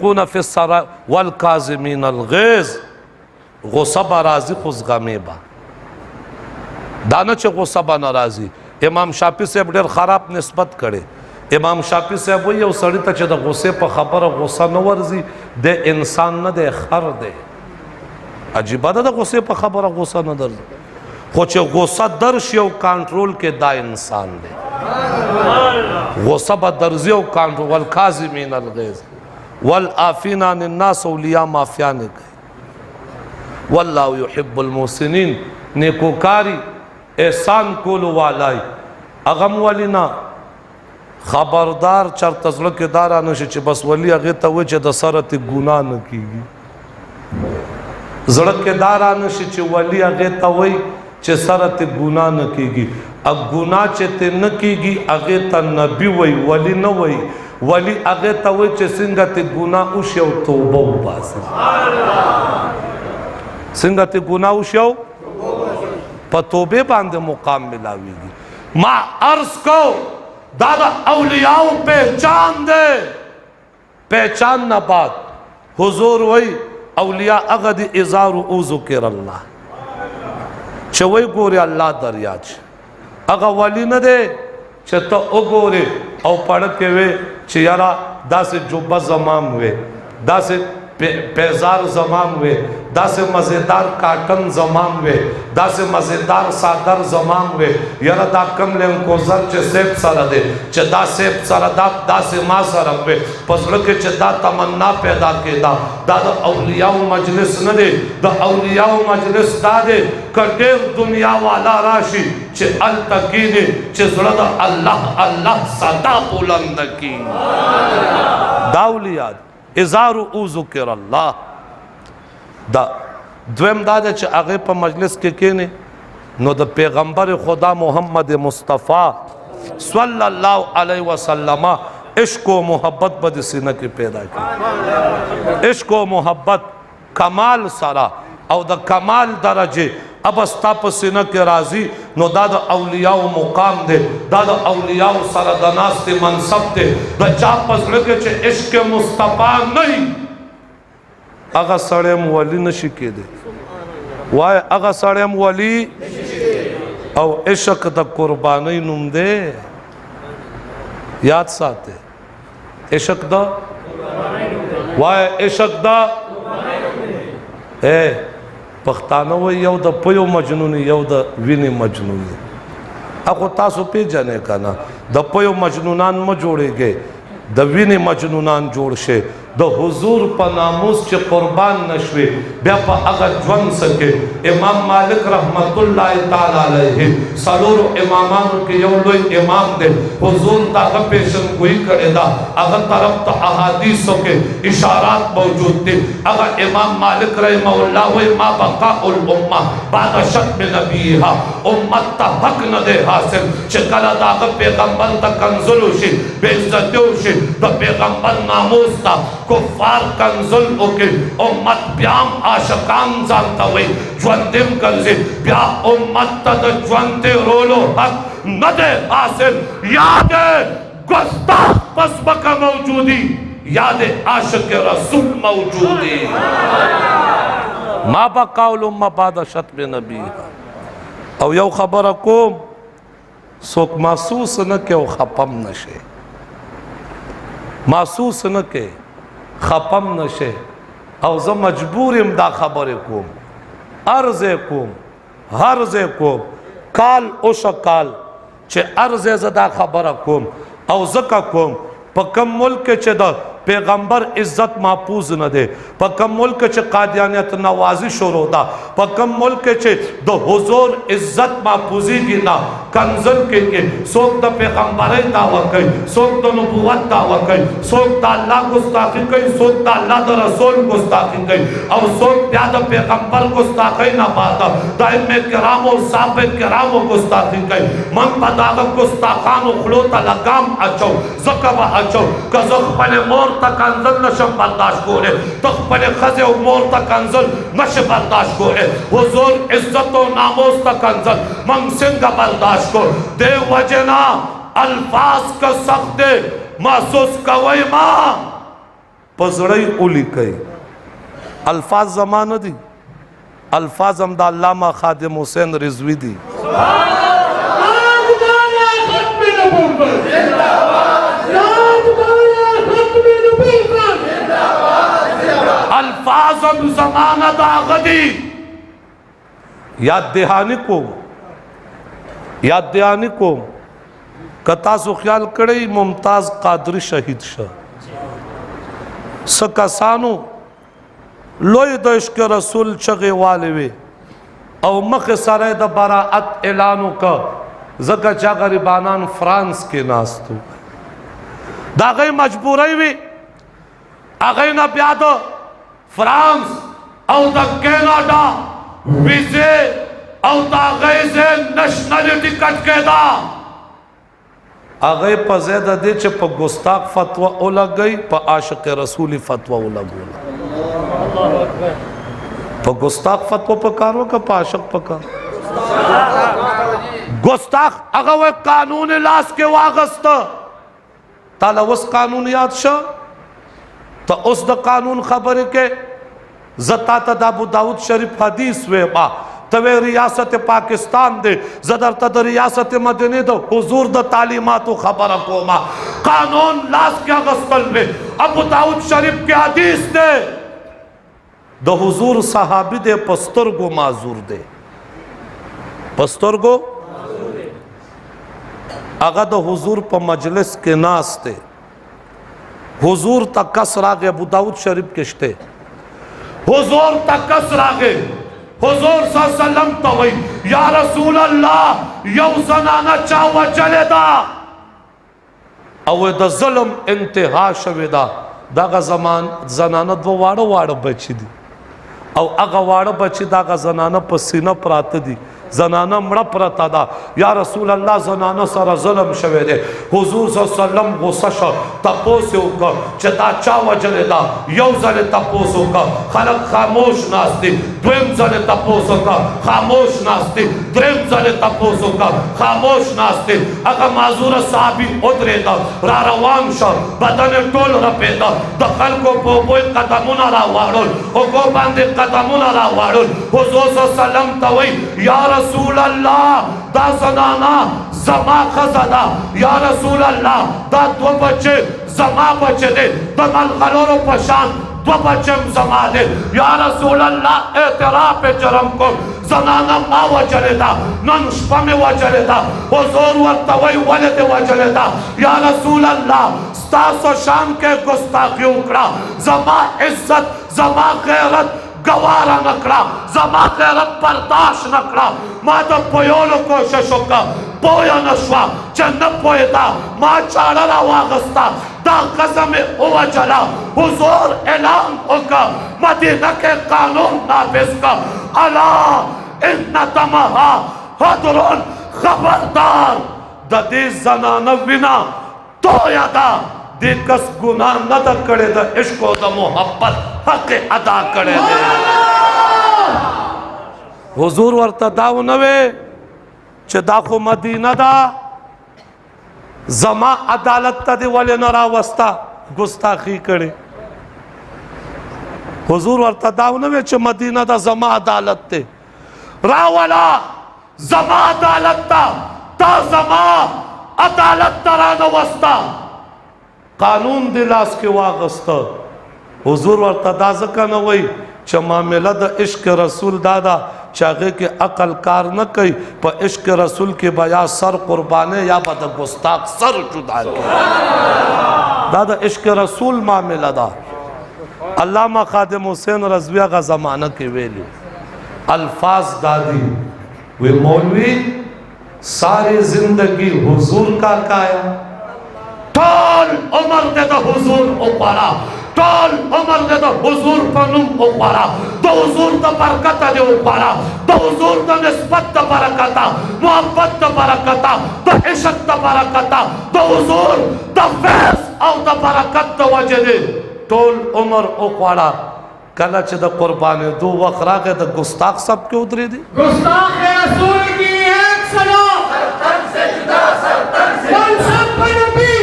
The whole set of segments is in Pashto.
ينفقون في السراء والكاظمين الغيظ غصه به راځي خو زغمې به دا نه چې غصه به نه راځي. امام شافعي صاحب ډېر خراب نسبت کړی. امام شافعي صاحب وایي یو سړي ته چې د غصې په خبره غصه نه ورځي د انسان نه دی خر دی. عجیبه ده د غصې په خبره غصه نه درځي خو چې غصه درشي او کنټرول کې دا انسان دی. غصه به درځي او کنټرول والکاظمین الغیظ والعافین عن الناس اولیاء معافیانې کوي. والله یحب المحسنین نیکوکاری احسان کولو والای اغم ولی نه خبردار چرته زړه کې دا رانشي چې بس ولی هغې ته وایي چې د سره تې ګناه نه کېږي. زړه کې دا رانشي چې ولی هغې ته وایي چې سره تې ګناه نه کېږي. ګناه چې تې نه کېږي هغې ته نبي وایي ولی نه وایي. ولی هغې ته وایي چې څنګه تې ګناه وشي او توبه وباسي. څنګه تې ګناه وشي او په توبې باندې مقام ملاویږي. ما عرض کو دا د اولیاء پہچان دے. پہچان نہ بات حضور وی اولیاء اغد ازار او ذکر اللہ چوئی گوری اللہ دریاج اغا ولی نہ دے چھتا او گوری او پڑھکے وے چیارا دا سے جبہ زمام ہوئے دا سے پیزار زمام ہوئے دا سے مزیدار کاٹن زمام ہوئے دا سے مزیدار سادر زمام ہوئے یرا دا کم لیں کو زر چے سیب سارا دے چے دا سیب سارا دا سے ما سارا ہوئے پس لکے چے دا تمنا پیدا کے دا اولیاء مجلس نہ دے دا اولیاء مجلس دا دے کٹیر دنیا والا راشی چے التکی دے چے زرد اللہ اللہ صدا بلند کی دا اولیاء ازار او ذکر اللہ. دا دویم دا دے چھ آغے پا مجلس کے کینے نو دا پیغمبر خدا محمد مصطفیٰ صلی اللہ علیہ وسلم عشق و محبت بدی سینہ کی پیدا کی. عشق و محبت کمال سارا او دا کمال درجے اب استا پا سینہ کے راضی نو دا دا اولیاء مقام دے دا دا اولیاء سردناس دے منصب دے دا چاپ پس لگے چھے عشق مصطفیٰ نہیں اگا سڑیم ولی نشی کے دے وائے اگا سڑیم ولی او عشق دا قربانی نم دے یاد ساتے عشق دا وائے عشق دا اے پختانه وی یو د پیو مجنونی یو د ویني مجنونی اخو تاسو پیژنې کنه د پیو مجنونان م جوړېږي د ویني مجنونان جوړ شي د حضور په ناموس چې قربان نشوي بیا په هغه ژوند سکے. امام مالک رحمت الله تعالی علیه څلورو امامانو کې یو لوی امام دی. حضور دغه پیشن گوئی کړی دا هغه طرف ته احادیثو کې اشارات موجود دي. هغه امام مالک رحمه الله وی ما بقاء الامه بعد شتم نبیها امت ته حق نه دی حاصل چې کله دغه پیغمبر ته کنزل وشي بے عزتی وشي د پیغمبر ناموس ته کفار کنزل اوکے امت بیام عاشقان زانتا ہوئی جوندیم کنزی بیا امت تا دا جوندے رولو حق ندے حاصل یاد گستاخ پس بکا موجودی یاد عاشق رسول موجودی. ما بقاول امہ بعد شتم نبی او یو خبر کوم سوک محسوس نکے او خپم نشے محسوس نکے خپم نشے او زه مجبوریم دا خبر کوم عرض کوم حرز کوم کال اوش کال چه عرض زدا خبر کوم او زکا کوم پا کم ملک چه دا پیغمبر عزت محفوظ نہ دے پا کم ملک چے قادیانیت نوازی شروع دا پا کم ملک چے دا حضور عزت محفوظی گی نا کنزل کے سوک دا پیغمبری دعویٰ کئی سوک دا نبوت دعویٰ کئی سوک دا اللہ گستاخی کئی سوک دا اللہ دا رسول گستاخی کئی او سوک دا پیغمبر گستاخی نہ بادا دائم کرام و صحابہ کرام و گستاخی کئی من پداغ گستاخان و خلوتا لگام اچھو زکبہ اچھو کزخ پلے مور تا کنزل نشم برداشت گولے تخ پلے خزے و مور تا کنزل نشم برداشت گولے حضور عزت و ناموس تا کنزل من سنگا برداشت کو دے وجنا الفاظ کا سخت دے محسوس کوئی ماں پزړی اولی کوي الفاظ زمانه دي الفاظ هم د علامه خادم حسین رضوی دي الفاظ هم زمانه دا غدي یاد دهانی کوم که تاسو خیال کړئ ممتاز قادری شهید شه څه کسانو لوی د عشق رسول چغې والې وې او مخې سره د براعت اعلان وکړ ځکه چې غریبانان فرانس کې ناست وو د هغې مجبورۍ وي هغې نه بیا د فرانس او د کیناډا ویزې او د هغې ځای نشنلټي کټ کېده هغې په ځای د دې چې په ګستاخ فتوا ولګئ په عاشق رسولي فتوا ولګوله په ګستاخ فتوا په کار وکړه په عاشق په کار ګستاخ هغه وایي قانون لاس کې واغسته تاله اوس قانون یاد شه ته اوس د قانون خبرې کې زه تا ته د ابو داود شریف حدیث ویما ته وی ریاست پاکستان دی زه درته د ریاست مدینې د حضور د تعلیماتو خبره کومه قانون لاس کې اغوستل دی ابو داود شریف کې حدیث دی د حضور صحابي دی په سترګو معذور دی په سترګو هغه د حضور په مجلس کې ناست دی حضور ته کس راغی ابو داود شریف کې شته حضور ته کس راغی حضور صلی اللہ علیہ وسلم تو وی یا رسول اللہ یو زنانہ چا وجلے دا او د ظلم انتہا شوی دا داغا زنانہ دو واڑا بچی دی او اگا واڑا بچی داغا زنانہ پسینہ پرات دی زنانہ مڑا پرتا دا یا رسول اللہ زنانہ سارا ظلم شوی دے حضور صلی اللہ علیہ وسلم غصہ شا تپوسیو کا چتا چا وجلے دا یو زن تپوسو کا خلق خاموش ناستی دویم زن تپوسو کا خاموش ناستی دریم زن تپوسو کا خاموش ناستی اگا معذور صحابی ادرے دا را روان شا بدن ٹول رپے دا دخل کو بوبوی قدمونا را وارول او کو باندے قدمونا را وارول حضور صلی اللہ علیہ وسلم توئی یا رسول اللہ دا زنانا زما خزانا یا رسول اللہ دا دو بچے زما بچے دے دا ملغلورو پشان دو بچم زما دے یا رسول اللہ اعتراف جرم کو زنانا ما وجلے دا نن شپا میں وجلے دا حضور ورطوئی ولد وجلے دا یا رسول اللہ ستاس و شان کے گستاخی اکڑا زما عزت زما غیرت گوارا نکڑا زما غیرت برداشت نکڑا ما دا پویولو کوششو کا پویا نشوا چند پویتا ما چاڑا را واغستا دا قسم ہوا چلا حضور اعلان ہوگا مدینہ کے قانون نافذ کا اللہ ان دمہا حضرون خبردار دا دی زنانہ وینا تو یادا دی کس گناہ نہ دا کڑے دا عشق و دا محبت حق ادا کڑے دے حضور ورطا داو نوے چه دا خو مدینہ دا زما عدالت تا دی ولی نرا وستا گستاخی کڑے حضور ورطا داو نوے چه مدینہ دا زما عدالت تے راولا زما عدالت تا زما عدالت تا رانا وستا قانون دلاس کے واغستا حضور ورطا دا زکا نوئی چه معاملہ دا عشق رسول دادا چاگے کے عقل کار نہ کئی پا عشق رسول کے بیا سر قربانے یا با دا گستاق سر جدا کے دادا عشق رسول معاملہ دا علامہ خادم حسین رضویہ کا زمانہ کے ویلی الفاظ دادی وہ مولوی ساری زندگی حضور کا کایا ٹول عمر دے دا حضور اپارا ٹول عمر دے دا حضور پنم اپارا دا حضور دا برکتا دے اپارا دا حضور دا نسبت دا برکتا محبت دا برکتا دا عشق دا برکتا دا حضور دا فیض او دا برکت دا وجہ دے ٹول عمر اپارا کلا چھ دا قربانے دو وقت راگے دا گستاخ سب کے ادری دی گستاخ رسول کی ایک سلام سرطن سے جدا سرطن سے من سب نبی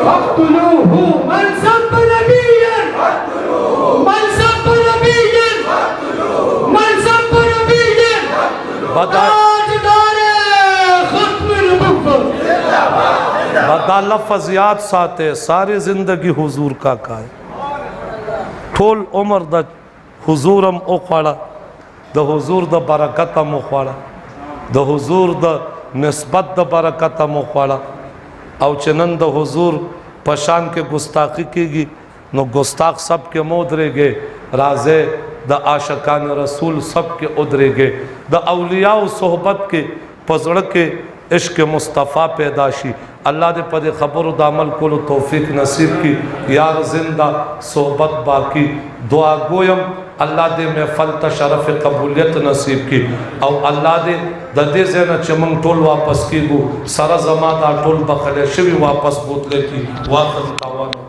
اقتلوه من سب نبی ताजदार खत्म नबुव्वत बदा लफ्ज़ याद साथे सारी जिंदगी हुजूर का है ठोल उम्र द हुजूरम ओखड़ा द हुजूर द बरकतम ओखड़ा द हुजूर द निस्बत द बरकतम ओखड़ा और चनन द हुजूर पशान के गुस्ताखी कीगी नो गुस्ताख सब के मोदरेगे राजे द आशकान रसूल सब के उदरेगे द अलिया सोहबत के पजड़ के इश्क मुस्तफ़ा पैदाशी अल्लाह दे पदे खबर दामल को तौफीक नसीब की यार जिंदा सोहबत बाकी दुआ गोयम अल्लाह दे महफल तशरफ कबूलियत नसीब की और अल्लाह दे ददे से न चमंग टोल वापस की गो सारा जमा दा टोल बखले शिवी वापस बोतले की वाकन